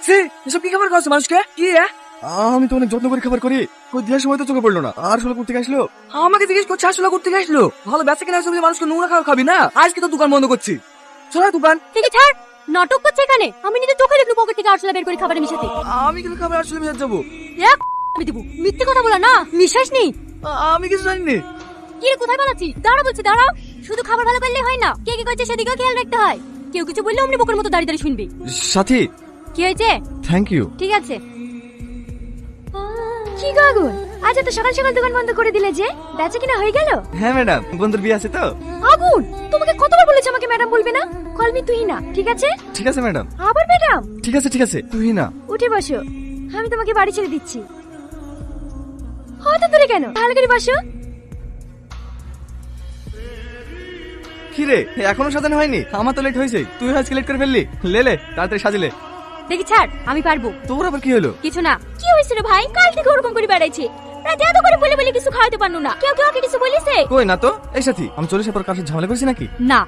সে এসব কি খাবার খাওয়াচ্ছে মানুষকে? কি আমি তো অনেক যত্ন করে খাবার করি, ওই দেওয়ার সময় তো চোখে পড়লো না। আর ষোলো করতে আসলো, আমাকে জিজ্ঞেস করছে আসলে করতে আসলো। ভালো বেচা কিনা আসলে মানুষকে নোংরা খাওয়া খাবি না, আজকে তো দোকান বন্ধ করছি। চলো দোকান ঠিক আছে, ছাড়। নাটক করছে এখানে। আমি নিজে চোখে দেখলু পকেট থেকে আরশোলা বের করে খাবারে মিশাতে। আমি কিন্তু খাবার আসলে মিশে যাবো। এক আমি দেবো। মিথ্যে কথা বলা না, মিশাস নি। আমি কিছু জানি না। কি রে, কোথায় পালাচ্ছি? দাঁড়া বলছি, দাঁড়াও। শুধু খাবার ভালো করলেই হয় না, কে কি করছে সেদিকেও খেয়াল রাখতে হয়। কেউ কিছু বললে অমনি বোকার মতো দাঁড়িয়ে দাঁড়িয়ে শুনবি। সাথী, কি হয়েছে? Thank you. ঠিক আছে। কি গাগুল, আজ এত সকাল সকাল দোকান বন্ধ করে দিলে যে? বেচা কিনা হয়ে গেল? হ্যাঁ ম্যাডাম, বন্ধুর বিয়ে আছে তো। আগুন, তোমাকে কতবার বলেছি আমাকে ম্যাডাম বলবে না? কল মি তুই না, ঠিক আছে? ঠিক আছে ম্যাডাম। আবার ম্যাডাম? ঠিক আছে ঠিক আছে, তুই না। উঠে বসো, আমি তোমাকে বাড়ি ছেড়ে দিচ্ছি। হঠাৎ করে কেন? ভালো করে বসো। কি রে, এখনো সাজানো হয়নি? আমার তো লেট হয়েছে, তুই আজকে লেট করে ফেললি। লে তাড়াতাড়ি সাজিলে। দেখি ছাড়, আমি পারবো। তোর আবার কি হলো? কিছু না। কি হয়েছে রে ভাই? কাল থেকে ওরকম করে বেড়াইছে। রাতে এত করে বলে বলে কিছু খাওয়াতে পারলো না। কেউ কেউ ওকে কিছু বলেছে? কই না তো। এই সাথী, আমি চলে এসে পর কার সাথে ঝামেলা করছি নাকি? না।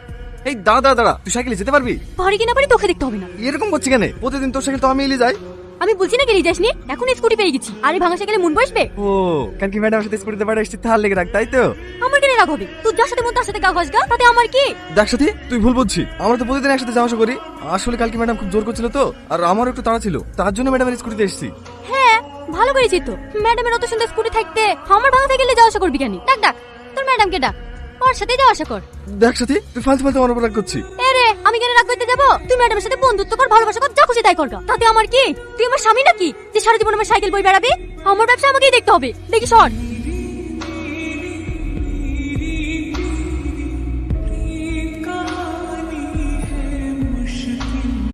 এই দাঁড়া দাঁড়া দাঁড়া, তুই সাইকেলে যেতে পারবি? ঘরে কিনা পারি তোকে দেখতে হবে না। এরকম করছি কেন? প্রতিদিন তোর সাইকেল তো আমি এলে যাই। আমি বলছি না গেলি যাসনি, এখন স্কুটি পেয়ে গেছি। আরে ভাঙা সাইকেলে মন বসবে? ও, কাল কি ম্যাডামের সাথে স্কুটিতে বাড়ি এসেছি, তার লেগে রাখ, তাই তো? আমার কেন রাগ হবে? তুই যার সাথে মন তার সাথে গা ঘষগা, তাতে আমার কি? দেখ সাথী, তুই ভুল বুঝছি। আমরা তো প্রতিদিন একসাথে যাওয়া আসা করি। আসলে কালকে ম্যাডাম খুব জোর করছিল তো, আর আমারও একটু তাড়া ছিল, তার জন্য ম্যাডামের স্কুটিতে এসেছি। হ্যাঁ, ভালো করেছিস তো। ম্যাডামের অত সুন্দর স্কুটি থাকতে আমার ভাঙা সাইকেলে যাওয়া আসা করবি কেন? ডাক ডাক, তোর ম্যাডামকে ডাক, ওর সাথে যাওয়া আসা কর। দেখ সাথী, তুই ফালতু ফালতু আমার উপর রাগ করছি। এরে, আমি কেন রাগ করতে যাবো? তুই ম্যাডামের সাথে বন্ধুত্ব কর, ভালোবাসা কর, যা খুশি তাই কর। তাতে আমার কি? তুই আমার স্বামী নাকি যে সারা জীবন আমার সাইকেল বই বেড়াবি? আমার ব্যবসা আমাকেই দেখতে হবে। দেখি সর।